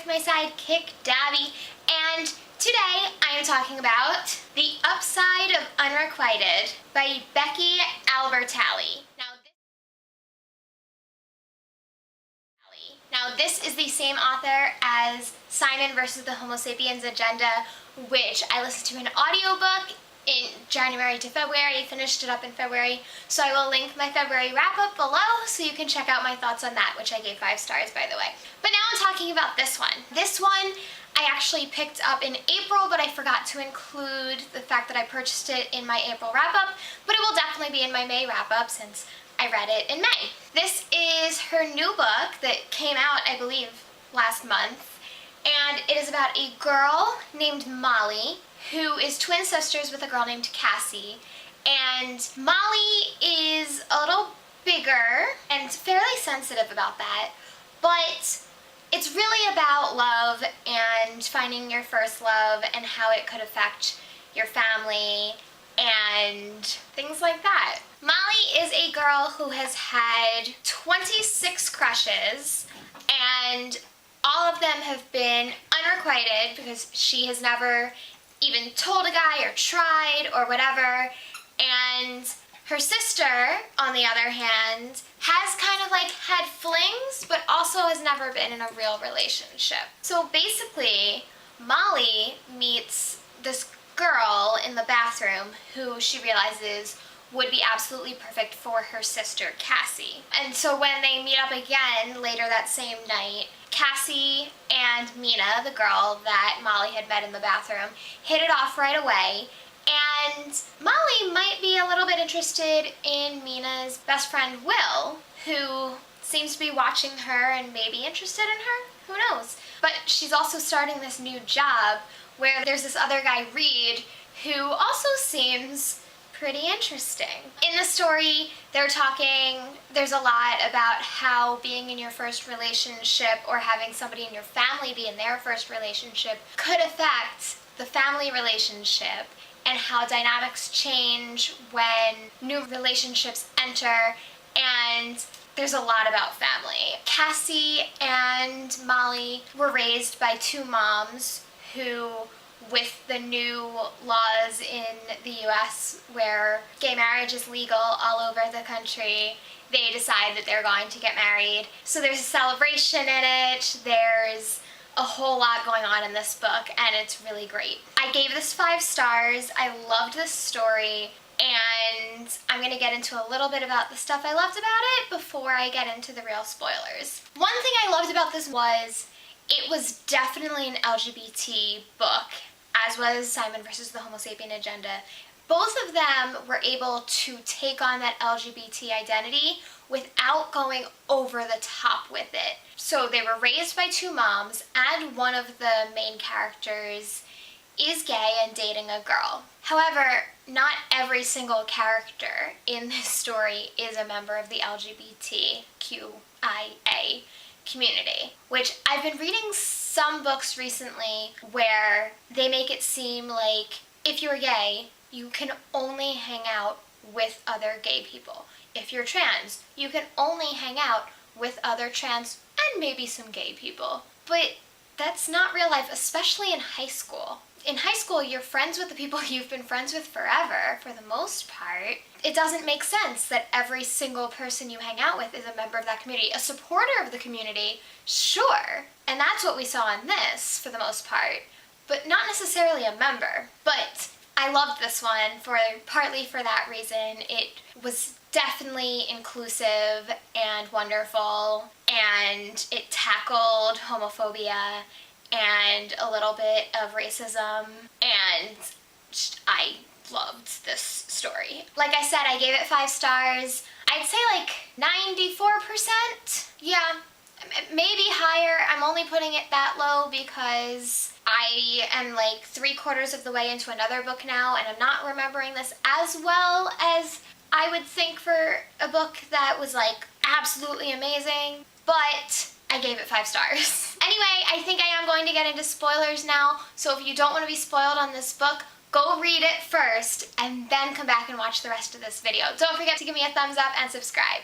with my sidekick, Dabby, and today I am talking about The Upside of Unrequited by Becky Albertalli. Now this is the same author as Simon versus the Homo sapiens Agenda, which I listened to an audiobook in January to February. I finished it up in February, so I will link my February wrap-up below so you can check out my thoughts on that, which I gave 5 stars, by the way. But now I'm talking about this one. This one I actually picked up in April, but I forgot to include the fact that I purchased it in my April wrap-up, but it will definitely be in my May wrap-up since I read it in May. This is her new book that came out, I believe, last month, and it is about a girl named Molly who is twin sisters with a girl named Cassie, and Molly is a little bigger and fairly sensitive about that, but it's really about love and finding your first love and how it could affect your family and things like that. Molly is a girl who has had 26 crushes, and all of them have been unrequited because she has never even told a guy or tried or whatever. And her sister, on the other hand, has kind of like had flings, but also has never been in a real relationship. So basically, Molly meets this girl in the bathroom who she realizes would be absolutely perfect for her sister, Cassie. And so when they meet up again later that same night, Cassie and Mina, the girl that Molly had met in the bathroom, hit it off right away. And Molly might be a little bit interested in Mina's best friend, Will, who seems to be watching her and maybe interested in her. Who knows? But she's also starting this new job where there's this other guy, Reed, who also seems pretty interesting. In the story, there's a lot about how being in your first relationship or having somebody in your family be in their first relationship could affect the family relationship and how dynamics change when new relationships enter, and there's a lot about family. Cassie and Molly were raised by 2 moms who, with the new laws in the US where gay marriage is legal all over the country, they decide that they're going to get married. So there's a celebration in it, there's a whole lot going on in this book, and it's really great. I gave this 5 stars. I loved this story, and I'm going to get into a little bit about the stuff I loved about it before I get into the real spoilers. One thing I loved about this was it was definitely an LGBT book, as was Simon versus the Homo sapien Agenda. Both of them were able to take on that LGBT identity without going over the top with it. So they were raised by 2 moms, and one of the main characters is gay and dating a girl. However, not every single character in this story is a member of the LGBTQIA community, which I've been reading some books recently where they make it seem like if you're gay, you can only hang out with other gay people. If you're trans, you can only hang out with other trans and maybe some gay people. But that's not real life, especially in high school. In high school, you're friends with the people you've been friends with forever, for the most part. It doesn't make sense that every single person you hang out with is a member of that community. A supporter of the community, sure. And that's what we saw in this, for the most part. But not necessarily a member. But I loved this one partly for that reason. It was definitely inclusive and wonderful, and it tackled homophobia and a little bit of racism, and I loved this story. Like I said, I gave it 5 stars. I'd say like 94%. Yeah, maybe higher. I'm only putting it that low because I am like 3/4 of the way into another book now, and I'm not remembering this as well as I would think for a book that was like absolutely amazing, but I gave it 5 stars. Anyway, I think I am going to get into spoilers now, so if you don't want to be spoiled on this book, go read it first and then come back and watch the rest of this video. Don't forget to give me a thumbs up and subscribe.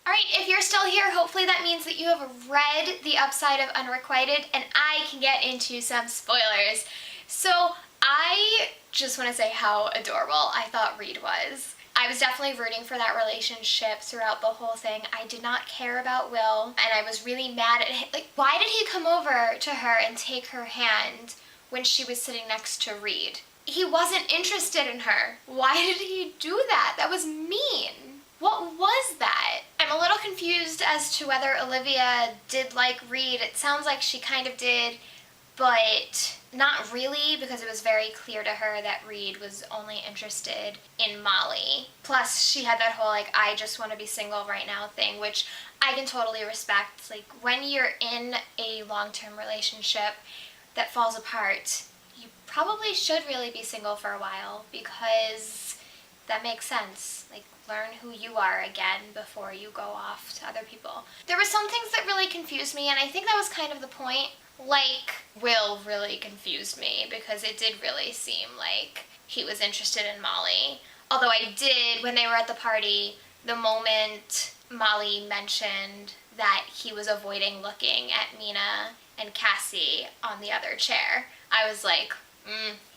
Alright, if you're still here, hopefully that means that you have read the upside of Unrequited, and I can get into some spoilers. So, I just want to say how adorable I thought Reed was. I was definitely rooting for that relationship throughout the whole thing. I did not care about Will, and I was really mad at him. Like, why did he come over to her and take her hand when she was sitting next to Reed? He wasn't interested in her. Why did he do that? That was mean. What was that? I'm a little confused as to whether Olivia did like Reed. It sounds like she kind of did, but not really, because it was very clear to her that Reed was only interested in Molly. Plus, she had that whole, like, I just want to be single right now thing, which I can totally respect. Like, when you're in a long-term relationship that falls apart, you probably should really be single for a while, because that makes sense. Like, learn who you are again before you go off to other people. There were some things that really confused me, and I think that was kind of the point. Like, Will really confused me, because it did really seem like he was interested in Molly. Although I did, when they were at the party, the moment Molly mentioned that he was avoiding looking at Mina and Cassie on the other chair, I was like,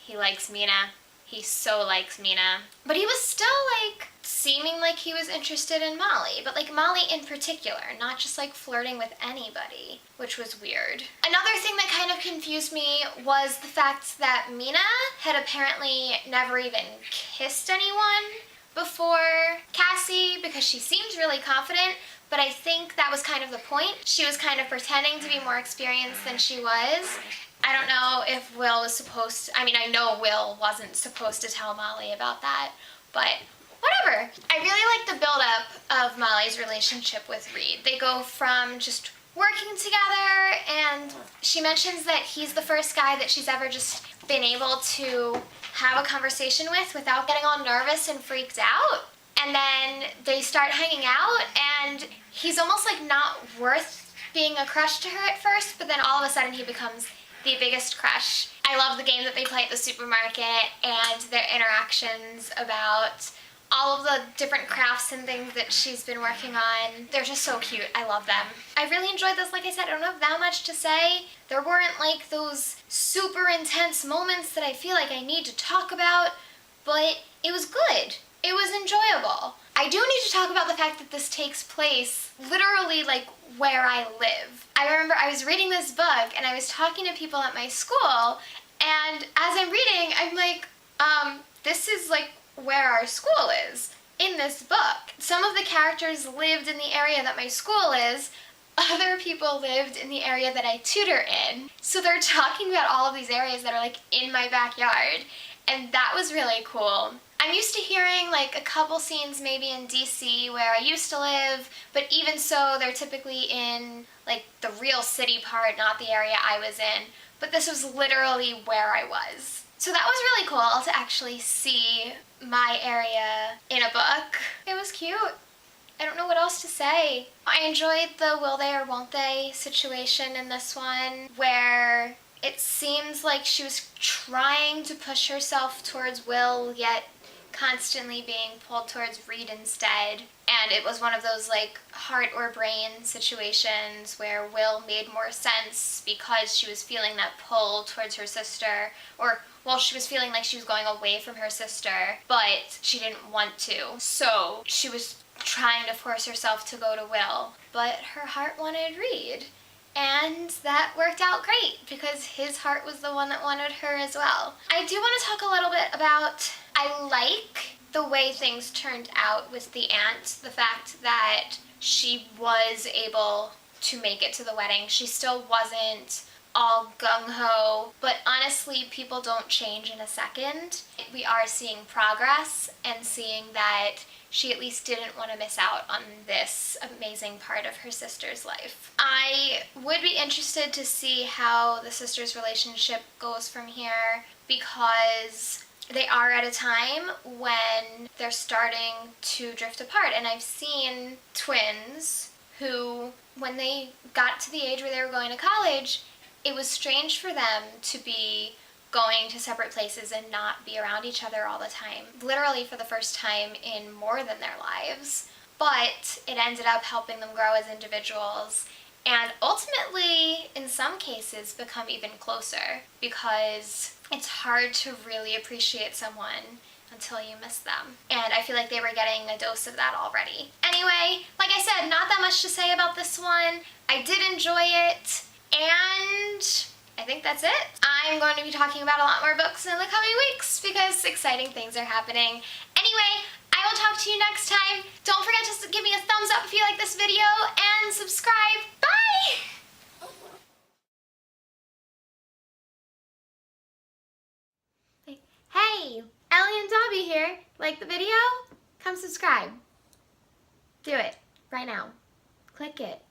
he likes Mina. He so likes Mina. But he was still, like, seeming like he was interested in Molly. But, like, Molly in particular, not just, like, flirting with anybody, which was weird. Another thing that kind of confused me was the fact that Mina had apparently never even kissed anyone before Cassie, because she seems really confident, but I think that was kind of the point. She was kind of pretending to be more experienced than she was. I don't know if Will was supposed to, I mean, I know Will wasn't supposed to tell Molly about that, but whatever. I really like the build-up of Molly's relationship with Reed. They go from just working together, and she mentions that he's the first guy that she's ever just been able to have a conversation with without getting all nervous and freaked out. And then they start hanging out, and he's almost like not worth being a crush to her at first, but then all of a sudden he becomes the biggest crush. I love the game that they play at the supermarket and their interactions about all of the different crafts and things that she's been working on. They're just so cute. I love them. I really enjoyed this. Like I said, I don't have that much to say. There weren't like those super intense moments that I feel like I need to talk about, but it was good. It was enjoyable. I do need to talk about the fact that this takes place literally like where I live. I remember I was reading this book and I was talking to people at my school, and as I'm reading, I'm like, this is like where our school is in this book. Some of the characters lived in the area that my school is. Other people lived in the area that I tutor in. So they're talking about all of these areas that are like in my backyard, and that was really cool. I'm used to hearing like a couple scenes maybe in DC where I used to live, but even so, they're typically in like the real city part, not the area I was in. But this was literally where I was. So that was really cool to actually see my area in a book. It was cute. I don't know what else to say. I enjoyed the will they or won't they situation in this one, where it seems like she was trying to push herself towards Will, yet constantly being pulled towards Reed instead. And it was one of those like heart or brain situations where Will made more sense because she was feeling that pull towards her sister, or well, she was feeling like she was going away from her sister, but she didn't want to. So she was trying to force herself to go to Will, but her heart wanted Reed. And that worked out great because his heart was the one that wanted her as well. I do want to talk a little bit about, I like the way things turned out with the aunt. The fact that she was able to make it to the wedding. She still wasn't all gung-ho, but honestly, people don't change in a second. We are seeing progress and seeing that she at least didn't want to miss out on this amazing part of her sister's life. I would be interested to see how the sisters' relationship goes from here, because they are at a time when they're starting to drift apart, and I've seen twins who, when they got to the age where they were going to college, it was strange for them to be going to separate places and not be around each other all the time, literally for the first time in more than their lives. but it ended up helping them grow as individuals and ultimately, in some cases, become even closer, because it's hard to really appreciate someone until you miss them. And I feel like they were getting a dose of that already. Anyway, like I said, not that much to say about this one. I did enjoy it, and I think that's it. I'm going to be talking about a lot more books in the coming weeks because exciting things are happening. Anyway, I will talk to you next time. Don't forget to give me a thumbs up if you like this video and subscribe. Bye! Hey, Ellie and Dobby here. Like the video? Come subscribe. Do it right now. Click it.